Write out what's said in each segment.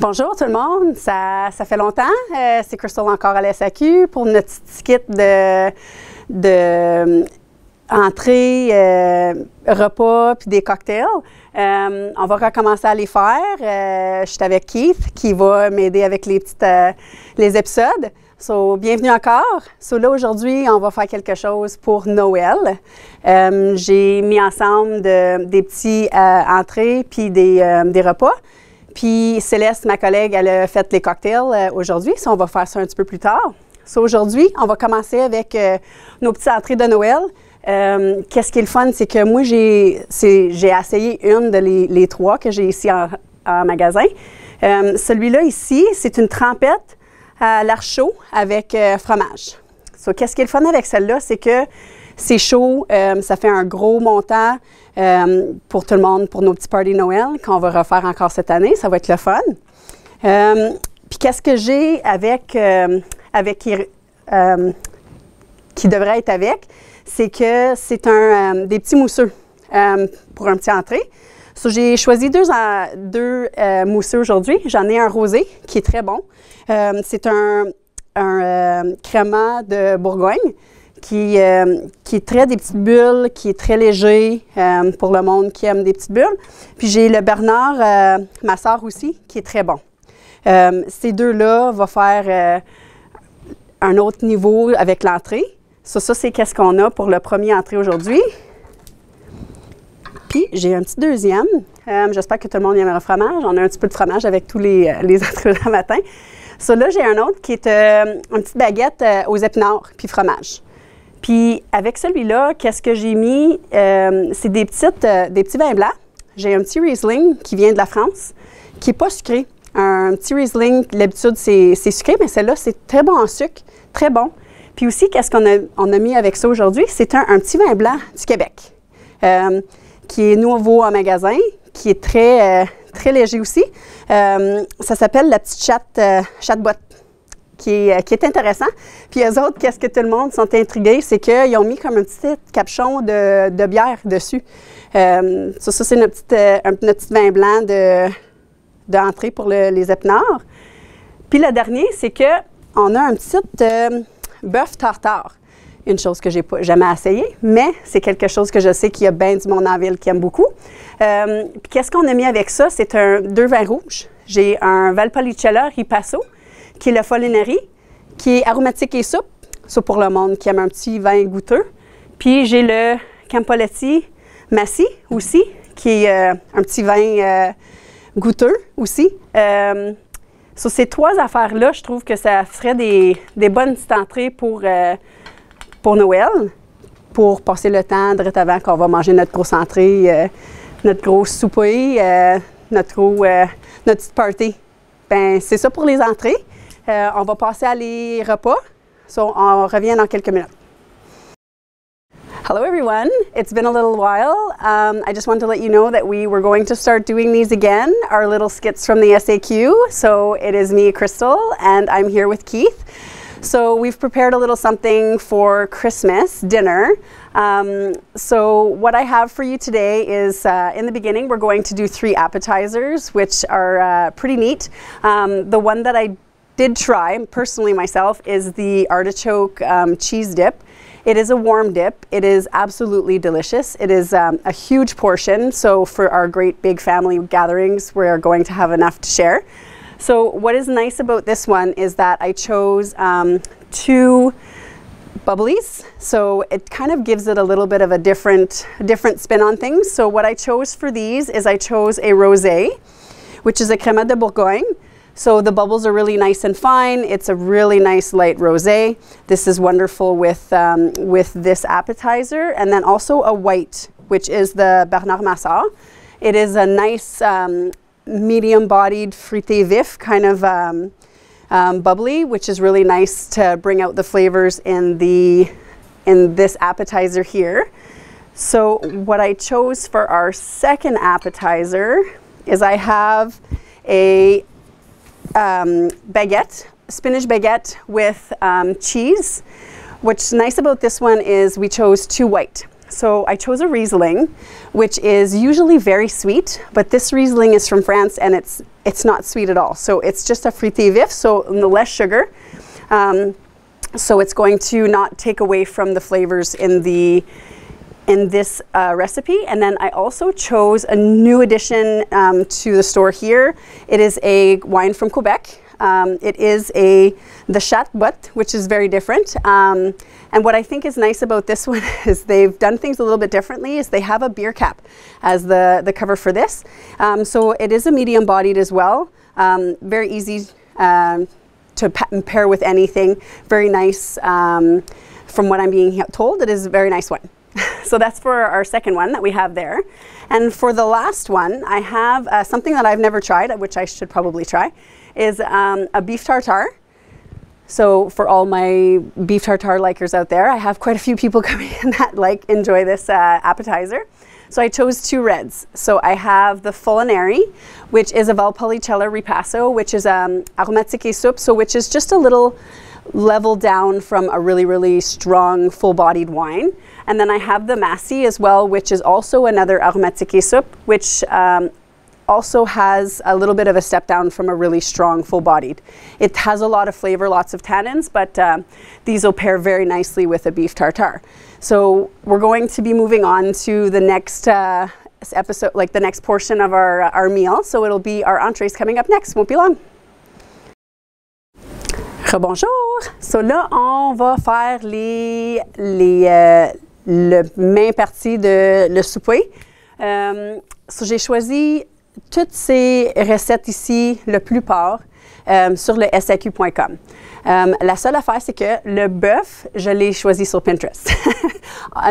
Bonjour tout le monde, ça fait longtemps. C'est Crystal encore à la SAQ pour notre petit kit de entrée, repas puis des cocktails. On va recommencer à les faire. Je suis avec Keith qui va m'aider avec les épisodes. So, bienvenue encore. So, là, aujourd'hui, on va faire quelque chose pour Noël. J'ai mis ensemble des petits entrées puis des repas. Puis Céleste, ma collègue, elle a fait les cocktails aujourd'hui. So, on va faire ça un petit peu plus tard. So, aujourd'hui, on va commencer avec nos petites entrées de Noël. Qu'est-ce qui est le fun, c'est que moi, j'ai essayé une de les trois que j'ai ici en magasin. Celui-là ici, c'est une trempette à l'archot avec fromage. So, qu'est-ce qui est le fun avec celle-là, c'est que c'est chaud, ça fait un gros montant pour tout le monde, pour nos petits parties Noël qu'on va refaire encore cette année. Ça va être le fun. Puis qu'est-ce que j'ai qui devrait être avec, c'est que c'est des petits mousseux pour un petit entrée. So, j'ai choisi deux mousseux aujourd'hui. J'en ai un rosé qui est très bon. C'est un crément de Bourgogne qui est très des petites bulles, qui est très léger pour le monde qui aime des petites bulles. Puis j'ai le Bernard Massard aussi, qui est très bon. Ces deux-là vont faire un autre niveau avec l'entrée. Ça c'est qu'est-ce qu'on a pour le premier entrée aujourd'hui. Puis j'ai un petit deuxième. J'espère que tout le monde aime le fromage. On a un petit peu de fromage avec tous les entrées de matin. Ça là, j'ai un autre qui est une petite baguette aux épinards puis fromage. Puis avec celui-là, qu'est-ce que j'ai mis? C'est des petits vins blancs. J'ai un petit Riesling qui vient de la France, qui n'est pas sucré. Un petit Riesling, d'habitude, c'est sucré, mais celle-là, c'est très bon en sucre, très bon. Puis aussi, qu'est-ce qu'on a mis avec ça aujourd'hui? C'est un petit vin blanc du Québec, qui est nouveau en magasin, qui est très léger aussi. Ça s'appelle la petite chatte-boîte. Qui est intéressant. Puis eux autres, qu'est-ce que tout le monde sont intrigués, c'est qu'ils ont mis comme un petit capuchon de bière dessus. Ça c'est notre petit vin blanc d'entrée pour les épinards. Puis le dernier, c'est qu'on a un petit bœuf tartare. Une chose que j'ai jamais essayé, mais c'est quelque chose que je sais qu'il y a bien du monde en ville qui aime beaucoup. Puis qu'est-ce qu'on a mis avec ça? C'est deux vins rouges. J'ai un Valpolicella Ripasso, qui est le Folinari, qui est aromatique et souple. Ça pour le monde qui aime un petit vin goûteux. Puis j'ai le Campoletti Massi aussi, qui est un petit vin goûteux aussi. Sur ces trois affaires-là, je trouve que ça ferait des bonnes petites entrées pour Noël, pour passer le temps direct avant qu'on va manger notre grosse entrée, notre gros souper, notre petite party. Ben c'est ça pour les entrées. On va passer à les repas. So, on revient dans quelques minutes. Hello everyone, it's been a little while. I just wanted to let you know that we were going to start doing these again, our little skits from the SAQ. So it is me, Crystal, and I'm here with Keith. So we've prepared a little something for Christmas dinner. So what I have for you today is, in the beginning, we're going to do 3 appetizers, which are pretty neat. The one that I did try, personally myself, is the artichoke cheese dip. It is a warm dip. It is absolutely delicious. It is a huge portion, so for our great big family gatherings, we're going to have enough to share. So what is nice about this one is that I chose 2 bubblies, so it kind of gives it a little bit of a different spin on things. So what I chose for these is I chose a rosé, which is a Crément de Bourgogne. So the bubbles are really nice and fine. It's a really nice light rosé. This is wonderful with this appetizer, and then also a white, which is the Bernard Massard. It is a nice medium-bodied fruité vif kind of bubbly, which is really nice to bring out the flavors in this appetizer here. So what I chose for our second appetizer is I have a baguette, spinach baguette with cheese. What's nice about this one is we chose 2 white. So I chose a Riesling, which is usually very sweet, but this Riesling is from France and it's not sweet at all. So it's just a fruité vif, so less sugar. So it's going to not take away from the flavors in this recipe. And then I also chose a new addition to the store here. It is a wine from Quebec. It is the Chat Bot, which is very different. And what I think is nice about this one is they've done things a little bit differently, is they have a beer cap as the cover for this. So it is a medium bodied as well. Very easy to pair with anything. Very nice. From what I'm being told, it is a very nice one. So that's for our second one that we have there. And for the last one, I have something that I've never tried, which I should probably try, is a beef tartare. So for all my beef tartare likers out there, I have quite a few people coming in that enjoy this appetizer. So I chose two reds. So I have the Fulinari, which is a Valpolicella Ripasso, which is aromatique et soupe, so which is just a little level down from a really, really strong, full-bodied wine. And then I have the Massey as well, which is also another aromatique et soupe, which also has a little bit of a step down from a really strong, full-bodied. It has a lot of flavor, lots of tannins, but these will pair very nicely with a beef tartare. So we're going to be moving on to the next episode, the next portion of our meal. So it'll be our entrees coming up next, won't be long. Rebonjour! So là, on va faire le main partie de le souper. So j'ai choisi toutes ces recettes ici, la plupart, sur le SAQ.com. La seule affaire, c'est que le bœuf, je l'ai choisi sur Pinterest.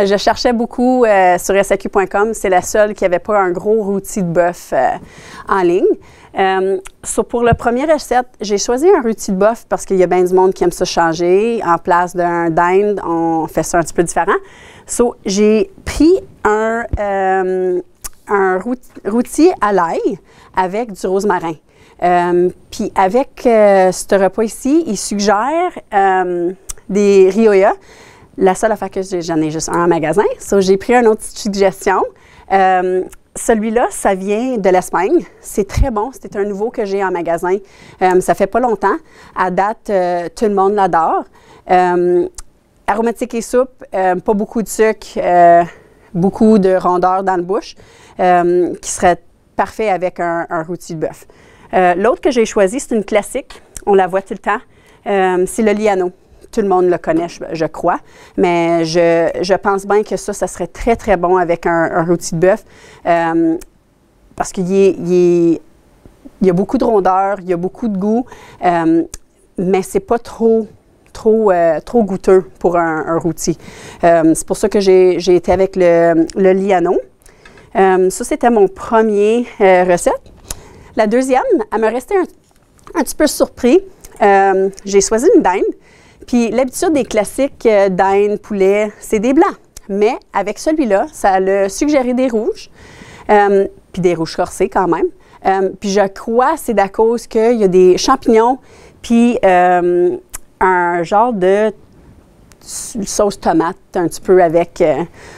Je cherchais beaucoup sur SAQ.com. C'est la seule qui n'avait pas un gros rôti de bœuf en ligne. So pour la première recette, j'ai choisi un rôti de bœuf parce qu'il y a bien du monde qui aime ça changer. En place d'un dinde, on fait ça un petit peu différent. So j'ai pris un rôti à l'ail avec du rosmarin. Puis avec ce repas ici, il suggère des rioya. La seule affaire que j'en ai juste un en magasin. So, j'ai pris une autre suggestion. Celui-là, ça vient de l'Espagne. C'est très bon. C'est un nouveau que j'ai en magasin. Ça fait pas longtemps. À date, tout le monde l'adore. Aromatique et soupe, pas beaucoup de sucre, beaucoup de rondeur dans la bouche, qui serait parfait avec un rôti de bœuf. L'autre que j'ai choisi, c'est une classique. On la voit tout le temps. C'est le Liano. Tout le monde le connaît, je crois. Mais je pense bien que ça serait très, très bon avec un rôti de bœuf. Parce qu'il y a beaucoup de rondeur, il y a beaucoup de goût. Mais c'est pas trop goûteux pour un rôti. C'est pour ça que j'ai été avec le Liano. Ça, c'était mon premier recette. La deuxième, elle me restait un petit peu surpris. J'ai choisi une dinde. Puis l'habitude des classiques dinde, poulet, c'est des blancs. Mais avec celui-là, ça a suggéré des rouges. Puis des rouges corsés quand même. Puis je crois que c'est à cause qu'il y a des champignons, puis un genre de sauce tomate un petit peu avec...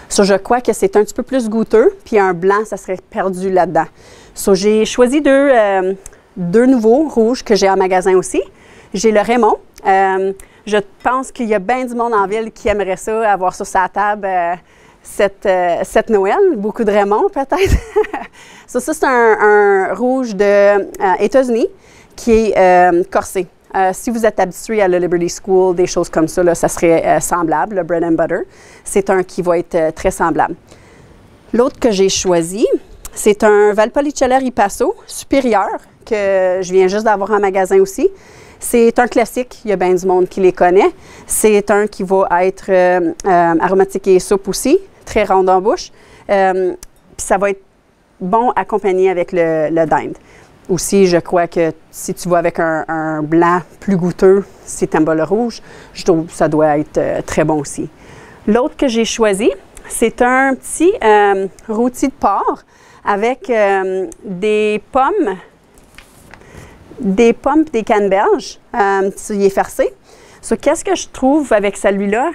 ça, je crois que c'est un petit peu plus goûteux, puis un blanc, ça serait perdu là-dedans. So, j'ai choisi deux nouveaux rouges que j'ai en magasin aussi. J'ai le Raymond. Je pense qu'il y a bien du monde en ville qui aimerait ça, avoir sur sa table cette Noël. Beaucoup de Raymond, peut-être. Ça, c'est un rouge des États-Unis qui est corsé. Si vous êtes habitué à la Liberty School, des choses comme ça, là, ça serait semblable, le bread and butter. C'est un qui va être très semblable. L'autre que j'ai choisi, c'est un Valpolicella Ripasso supérieur que je viens juste d'avoir en magasin aussi. C'est un classique, il y a bien du monde qui les connaît. C'est un qui va être aromatique et soupe aussi, très rond en bouche. Puis ça va être bon accompagné avec le dinde. Aussi, je crois que si tu vas avec un blanc plus goûteux, si tu n'aimes pas le rouge, je trouve que ça doit être très bon aussi. L'autre que j'ai choisi, c'est un petit rôti de porc avec des pommes, des canneberges. Il est farcé. So, qu'est-ce que je trouve avec celui-là,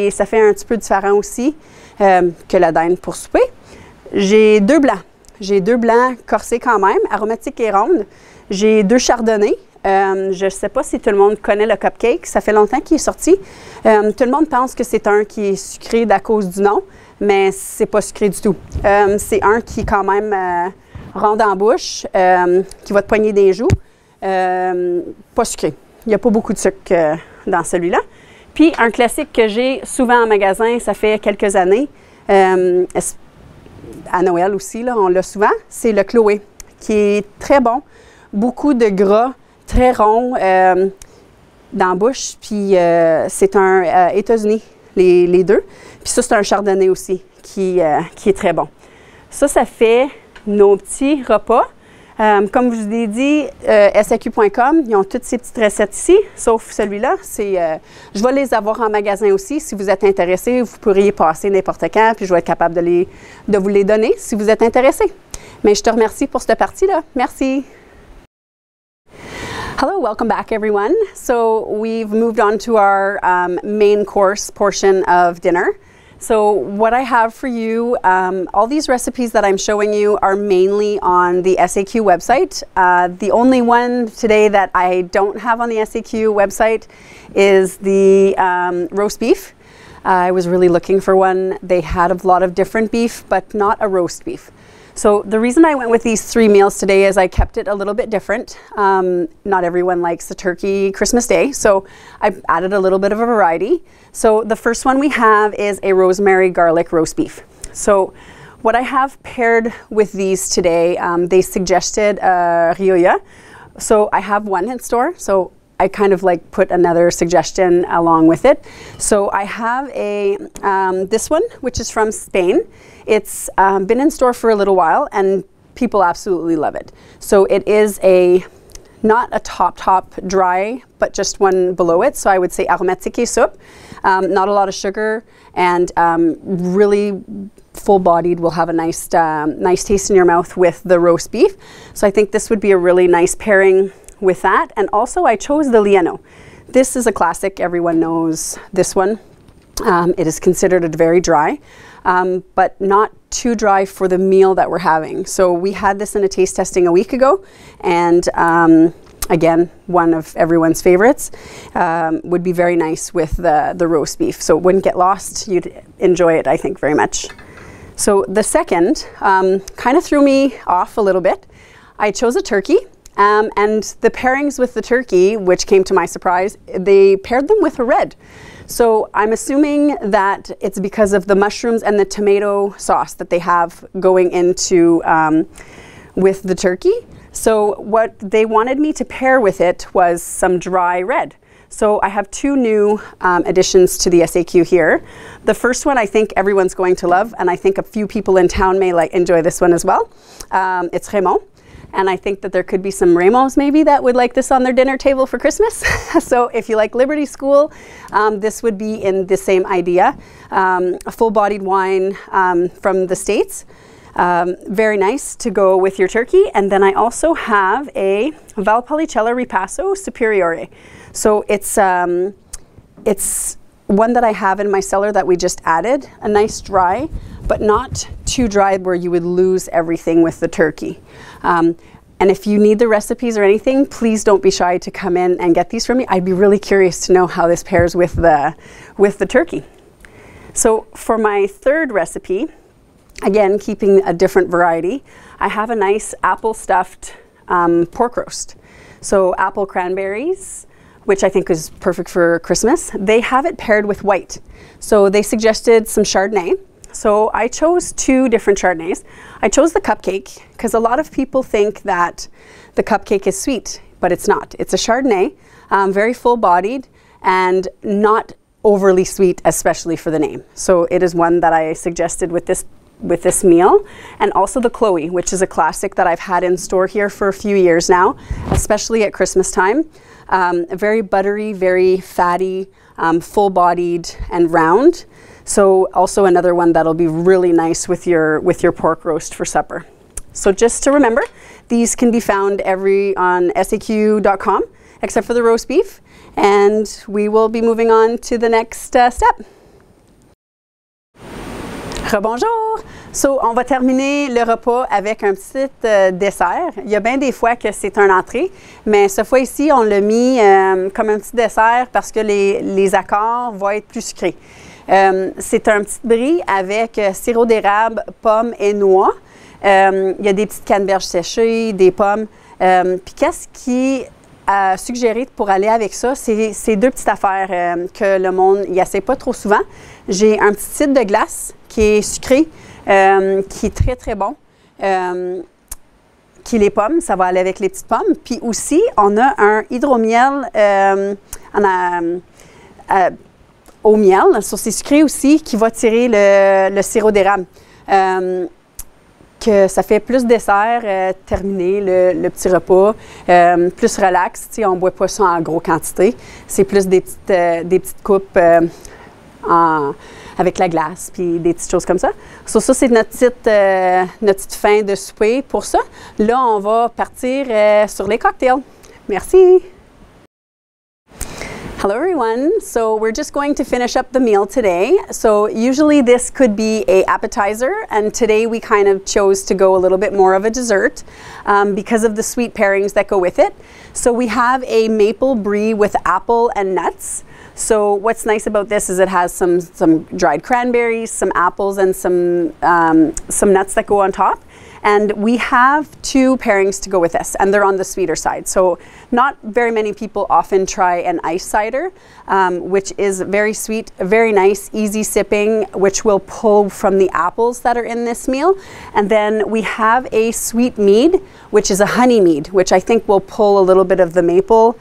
ça fait un petit peu différent aussi que la dinde pour souper? J'ai deux blancs. J'ai 2 blancs corsés quand même, aromatiques et rondes. J'ai 2 chardonnays. Je ne sais pas si tout le monde connaît le cupcake. Ça fait longtemps qu'il est sorti. Tout le monde pense que c'est un qui est sucré à cause du nom, mais c'est pas sucré du tout. C'est un qui est quand même rond en bouche, qui va te poigner des joues. Pas sucré. Il n'y a pas beaucoup de sucre dans celui-là. Puis un classique que j'ai souvent en magasin, ça fait quelques années, à Noël aussi, là, on l'a souvent, c'est le Chloé, qui est très bon. Beaucoup de gras, très rond dans la bouche. Puis c'est un États-Unis, les deux. Puis ça, c'est un chardonnay aussi, qui est très bon. Ça fait nos petits repas. Comme je vous l'ai dit, SAQ.com, ils ont toutes ces petites recettes ici, sauf celui-là. Je vais les avoir en magasin aussi. Si vous êtes intéressé, vous pourriez passer n'importe quand, puis je vais être capable de vous les donner si vous êtes intéressé. Mais je te remercie pour cette partie-là. Merci. Hello, welcome back everyone. So we've moved on to our main course portion of dinner. So what I have for you, all these recipes that I'm showing you are mainly on the SAQ website. The only one today that I don't have on the SAQ website is the roast beef. I was really looking for one. They had a lot of different beef, but not a roast beef. So the reason I went with these 3 meals today is I kept it a little bit different. Not everyone likes the turkey Christmas Day, so I added a little bit of a variety. So the first one we have is a rosemary garlic roast beef. So what I have paired with these today, they suggested rioja. So I have one in store, so I kind of like put another suggestion along with it. So I have this one, which is from Spain. It's been in store for a little while and people absolutely love it. So it is not a top dry, but just one below it. So I would say aromatique soup. Not a lot of sugar and really full-bodied, will have a nice taste in your mouth with the roast beef. So I think this would be a really nice pairing with that. And also I chose the Lieno. This is a classic, everyone knows this one. It is considered very dry, but not too dry for the meal that we're having. So we had this in a taste testing a week ago, and again, one of everyone's favorites. Would be very nice with the roast beef. So it wouldn't get lost. You'd enjoy it, I think, very much. So the second kind of threw me off a little bit. I chose a turkey. And the pairings with the turkey, which came to my surprise, they paired them with a red. So I'm assuming that it's because of the mushrooms and the tomato sauce that they have going into with the turkey. So what they wanted me to pair with it was some dry red. So I have 2 new additions to the SAQ here. The first one I think everyone's going to love, and I think a few people in town may enjoy this one as well. It's Raymond. And I think that there could be some Ramos maybe that would like this on their dinner table for Christmas. So if you like Liberty School, this would be in the same idea. A full-bodied wine from the States. Very nice to go with your turkey. And then I also have a Valpolicella Ripasso Superiore. So it's one that I have in my cellar that we just added, a nice dry, but not too dry where you would lose everything with the turkey. And if you need the recipes or anything, please don't be shy to come in and get these from me. I'd be really curious to know how this pairs with the turkey. So for my third recipe, again, keeping a different variety, I have a nice apple stuffed pork roast. So apple cranberries, which I think is perfect for Christmas. They have it paired with white. So they suggested some Chardonnay. So I chose 2 different Chardonnays. I chose the cupcake because a lot of people think that the cupcake is sweet, but it's not. It's a Chardonnay, very full-bodied and not overly sweet, especially for the name. So it is one that I suggested with this meal. And also the Chloe, which is a classic that I've had in store here for a few years now, especially at Christmas time. Very buttery, very fatty, full-bodied and round. So also another one that'll be really nice with your pork roast for supper. So just to remember, these can be found on SAQ.com, except for the roast beef. And we will be moving on to the next step. Rebonjour! So, on va terminer le repas avec un petit dessert. Il y a bien des fois que c'est un entrée, mais cette fois ici, on l'a mis comme un petit dessert parce que les accords vont être plus sucrés. C'est un petit brie avec sirop d'érable, pommes et noix. Il y a des petites canneberges séchées, des pommes. Puis qu'est-ce qui a suggéré pour aller avec ça? C'est deux petites affaires que le monde n'y essaie pas trop souvent. J'ai un petit cidre de glace qui est sucré, qui est très, très bon, qui est les pommes. Ça va aller avec les petites pommes. Puis aussi, on a un hydromiel au miel, sur ces sucrés aussi, qui va tirer le sirop d'érable. Que ça fait plus dessert, terminer le petit repas, plus relax. Tu sais, on ne boit pas ça en grosse quantité. C'est plus des petites coupes avec la glace, puis des petites choses comme ça. So, ça, c'est notre petite fin de souper pour ça. Là, on va partir sur les cocktails. Merci! Hello everyone, so we're just going to finish up the meal today. So usually this could be an appetizer, and today we kind of chose to go a little bit more of a dessert because of the sweet pairings that go with it. So we have a maple brie with apple and nuts. So what's nice about this is it has some dried cranberries, some apples, and some nuts that go on top. And we have two pairings to go with this, and they're on the sweeter side. So not very many people often try an ice cider, which is very sweet, very nice, easy sipping, which will pull from the apples that are in this meal. And then we have a sweet mead, which is a honey mead, which I think will pull a little bit of the maple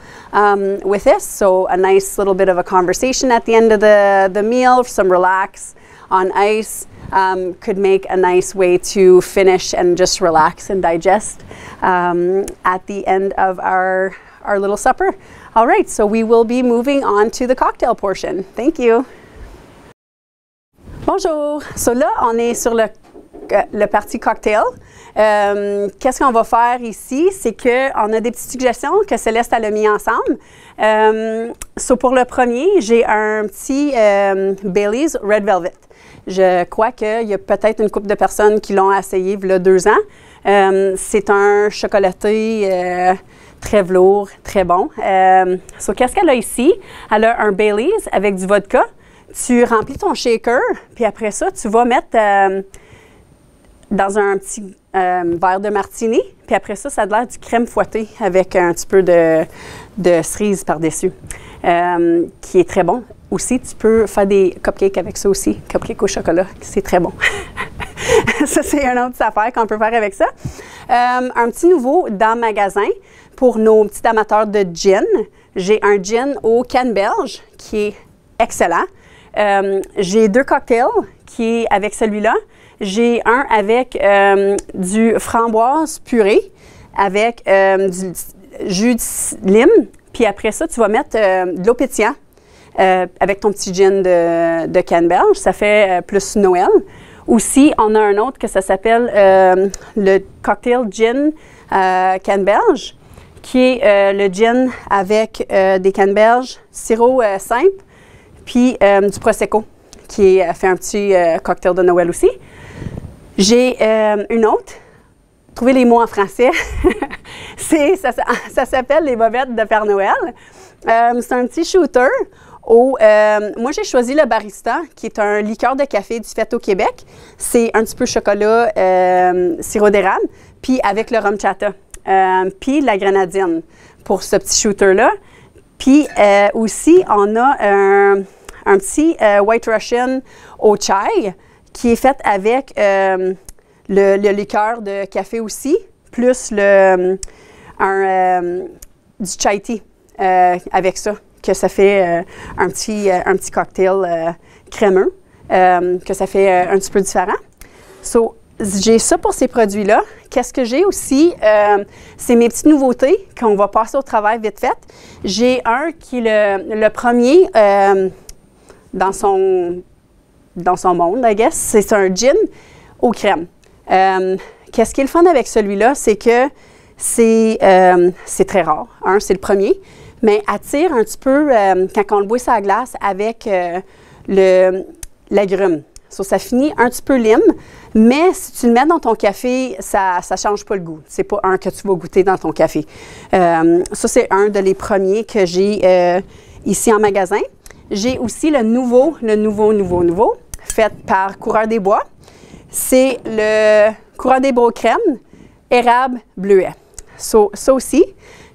with this. So a nice little bit of a conversation at the end of the meal, some relax on ice. Could make a nice way to finish and just relax and digest at the end of our little supper. All right, so we will be moving on to the cocktail portion. Thank you. Bonjour. So là, on est sur le parti cocktail. Qu'est-ce qu'on va faire ici? C'est qu'on a des petites suggestions que Céleste a mis ensemble. So pour le premier, j'ai un petit Baileys Red Velvet. Je crois qu'il y a peut-être une couple de personnes qui l'ont essayé il y a 2 ans. C'est un chocolaté très velours, très bon. So, qu'est-ce qu'elle a ici? Elle a un Baileys avec du vodka. Tu remplis ton shaker, puis après ça, tu vas mettre dans un petit verre de martini. Puis après ça, ça a l'air du crème fouettée avec un petit peu de cerise par-dessus, qui est très bon. Aussi, tu peux faire des cupcakes avec ça aussi. Cupcakes au chocolat, c'est très bon. Ça, c'est une autre affaire qu'on peut faire avec ça. Un petit nouveau dans le magasin pour nos petits amateurs de gin. J'ai un gin au canneberge qui est excellent. J'ai 2 cocktails qui est avec celui-là. J'ai un avec du framboise purée avec du jus de lime. Puis après ça, tu vas mettre de l'eau pétillante. Avec ton petit gin de canneberge, ça fait plus Noël. Aussi, on a un autre que ça s'appelle le cocktail gin canneberge, qui est le gin avec des canneberges, sirop simple, puis du prosecco, qui fait un petit cocktail de Noël aussi. J'ai une autre. Trouvez les mots en français. ça s'appelle les bobettes de Père Noël. C'est un petit shooter. Moi, j'ai choisi le Barista, qui est un liqueur de café du fait au Québec. C'est un petit peu chocolat, sirop d'érable, puis avec le rhum chata, puis la grenadine pour ce petit shooter-là. Puis aussi, on a un petit White Russian au chai qui est fait avec le liqueur de café aussi, plus du chai tea avec ça. Que ça fait un petit cocktail crémeux, que ça fait un petit peu différent. So, j'ai ça pour ces produits-là. Qu'est-ce que j'ai aussi? C'est mes petites nouveautés qu'on va passer au travail vite fait. J'ai un qui est le premier dans son monde, I guess. C'est un gin aux crèmes. Qu'est-ce qui est le fun avec celui-là? C'est que c'est très rare. C'est le premier. Mais attire un petit peu quand on le boit sur la glace avec l'agrume. So, ça finit un petit peu lime, mais si tu le mets dans ton café, ça ne change pas le goût. C'est pas un que tu vas goûter dans ton café. Ça, c'est un de les premiers que j'ai ici en magasin. J'ai aussi le nouveau, fait par Coureur des Bois. C'est le Coureur des Bois crème, érable, bleuet. So, ça aussi,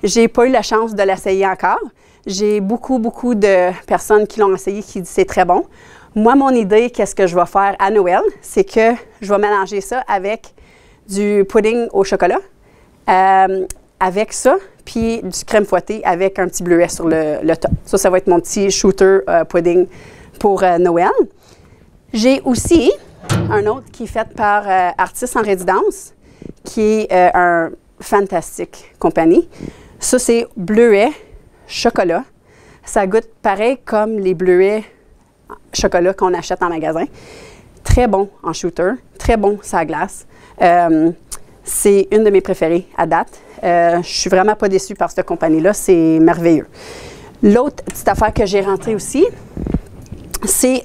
j'ai pas eu la chance de l'essayer encore. J'ai beaucoup de personnes qui l'ont essayé qui disent c'est très bon. Moi, mon idée, qu'est-ce que je vais faire à Noël, c'est que je vais mélanger ça avec du pudding au chocolat, avec ça, puis du crème fouettée avec un petit bleuet sur le top. Ça va être mon petit shooter pudding pour Noël. J'ai aussi un autre qui est fait par Artistes en résidence, qui est un fantastique compagnie. Ça, c'est bleuet chocolat. Ça goûte pareil comme les bleuets chocolat qu'on achète en magasin. Très bon en shooter, très bon sur glace. C'est une de mes préférées à date. Je suis vraiment pas déçue par cette compagnie-là. C'est merveilleux. L'autre petite affaire que j'ai rentrée aussi, c'est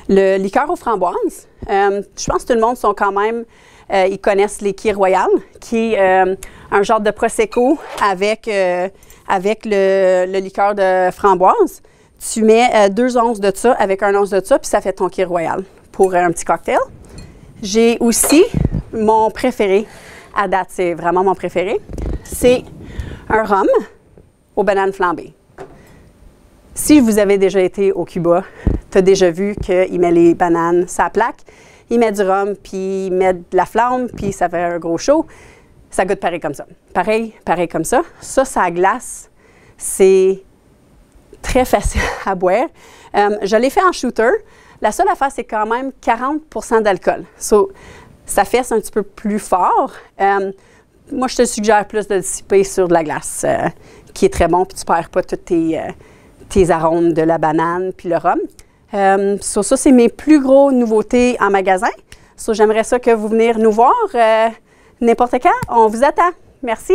le liqueur aux framboises. Je pense que tout le monde sont quand même, ils connaissent les Kir Royal, qui est un genre de prosecco avec le liqueur de framboise. Tu mets 2 onces de ça avec 1 once de ça, puis ça fait ton Kir Royal pour un petit cocktail. J'ai aussi mon préféré, à date, c'est vraiment mon préféré, c'est un rhum aux bananes flambées. Si vous avez déjà été au Cuba, tu as déjà vu qu'il met les bananes sur la plaque, il met du rhum, puis il met de la flamme, puis ça fait un gros show. Ça goûte pareil comme ça. Pareil comme ça. Ça glace, c'est très facile à boire. Je l'ai fait en shooter. La seule affaire, c'est quand même 40% d'alcool. So, ça fesse un petit peu plus fort. Moi, je te suggère plus de dissiper sur de la glace, qui est très bon, puis tu ne perds pas tous tes arômes de la banane puis le rhum. Ça, c'est mes plus gros nouveautés en magasin. So, j'aimerais ça que vous venez nous voir n'importe quand. On vous attend. Merci.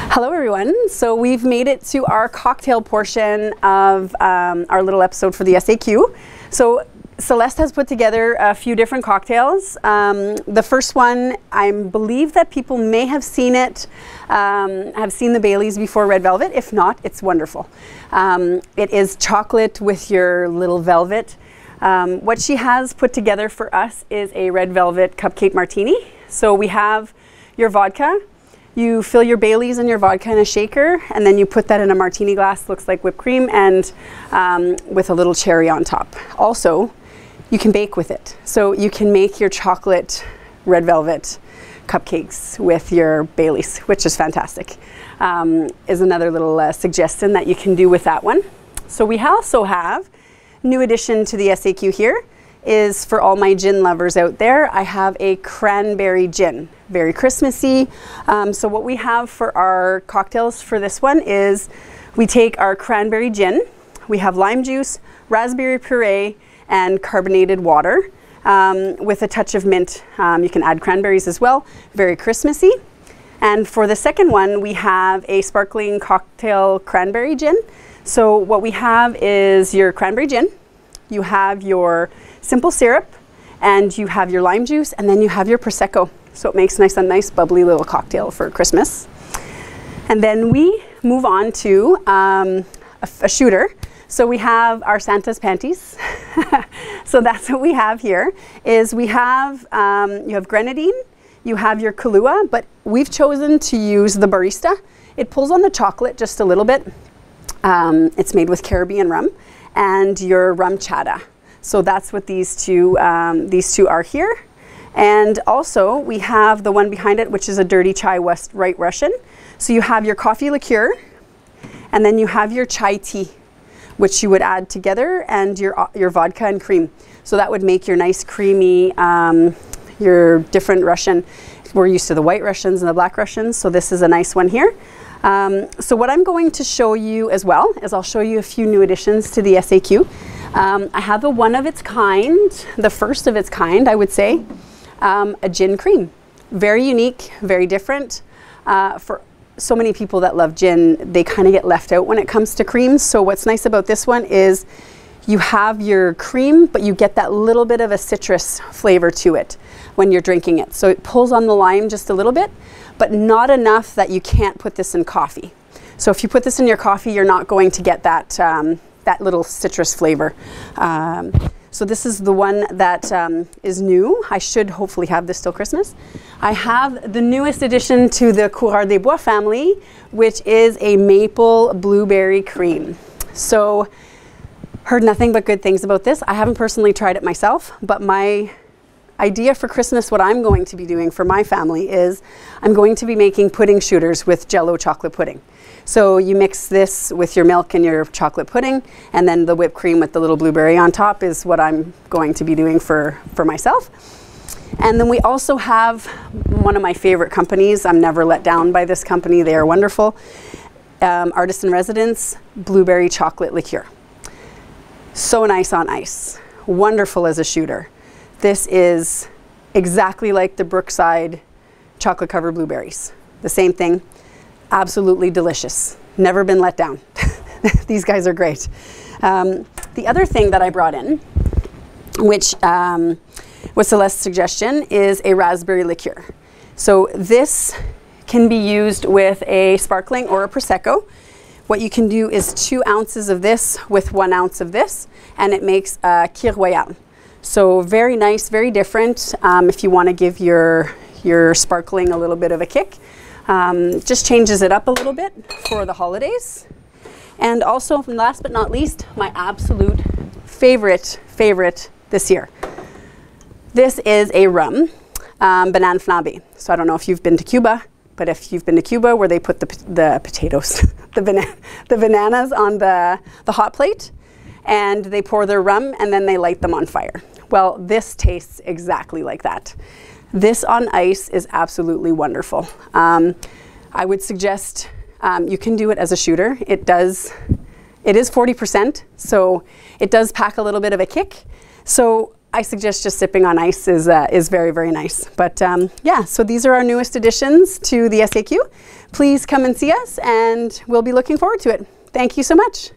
Hello everyone. So we've made it to our cocktail portion of our little episode for the SAQ. So Celeste has put together a few different cocktails. The first one, I believe that people may have seen it, have seen the Baileys before Red Velvet. If not, it's wonderful. It is chocolate with your little velvet. What she has put together for us is a Red Velvet cupcake martini. So we have your vodka. You fill your Baileys and your vodka in a shaker, and then you put that in a martini glass, looks like whipped cream, and with a little cherry on top. Also, you can bake with it. So you can make your chocolate red velvet cupcakes with your Baileys, which is fantastic. Is another little suggestion that you can do with that one. So we also have, new addition to the SAQ here, is for all my gin lovers out there, I have a cranberry gin. Very Christmassy. So what we have for our cocktails for this one is we take our cranberry gin, we have lime juice, raspberry puree, and carbonated water with a touch of mint. You can add cranberries as well. Very Christmassy. And for the second one, we have a sparkling cocktail cranberry gin. So what we have is your cranberry gin, you have your simple syrup, and you have your lime juice, and then you have your Prosecco. So it makes a nice bubbly little cocktail for Christmas. And then we move on to a shooter. So we have our Santa's panties. So that's what we have here, is we have, you have grenadine, you have your Kahlua, but we've chosen to use the barista. It pulls on the chocolate just a little bit. It's made with Caribbean rum, and your rum chata. So that's what these two are here. And also we have the one behind it, which is a dirty chai White Russian. So you have your coffee liqueur, and then you have your chai tea, which you would add together, and your vodka and cream. So that would make your nice creamy, your different Russian. We're used to the White Russians and the Black Russians, so this is a nice one here. So what I'm going to show you as well is I'll show you a few new additions to the SAQ. I have a one of its kind, the first of its kind, I would say, a gin cream. Very unique, very different. For so many people that love gin, they kind of get left out when it comes to creams. So what's nice about this one is you have your cream, but you get that little bit of a citrus flavor to it when you're drinking it. So it pulls on the lime just a little bit, but not enough that you can't put this in coffee. So if you put this in your coffee, you're not going to get that, that little citrus flavor. So this is the one that is new. I should hopefully have this till Christmas. I have the newest addition to the Coureurs des Bois family, which is a maple blueberry cream. So heard nothing but good things about this. I haven't personally tried it myself, but my idea for Christmas, what I'm going to be doing for my family is I'm going to be making pudding shooters with Jell-O chocolate pudding. So you mix this with your milk and your chocolate pudding, and then the whipped cream with the little blueberry on top is what I'm going to be doing for myself. And then we also have one of my favorite companies. I'm never let down by this company. They are wonderful. Artist in Residence Blueberry Chocolate Liqueur. So nice on ice. Wonderful as a shooter. This is exactly like the Brookside chocolate covered blueberries. The same thing. Absolutely delicious. Never been let down. These guys are great. The other thing that I brought in, which was Celeste's suggestion, is a raspberry liqueur. So this can be used with a sparkling or a Prosecco. What you can do is 2 ounces of this with 1 ounce of this, and it makes a Kir Royal. So very nice, very different if you want to give your sparkling a little bit of a kick. Just changes it up a little bit for the holidays. And also, last but not least, my absolute favorite this year. This is a rum, banane flambé. So I don't know if you've been to Cuba, but if you've been to Cuba where they put the potatoes, the bananas on the hot plate, and they pour their rum and then they light them on fire. Well, this tastes exactly like that. This on ice is absolutely wonderful. I would suggest you can do it as a shooter. It is 40%, so it does pack a little bit of a kick. So I suggest just sipping on ice is very, very nice. But yeah, so these are our newest additions to the SAQ. Please come and see us, and we'll be looking forward to it. Thank you so much.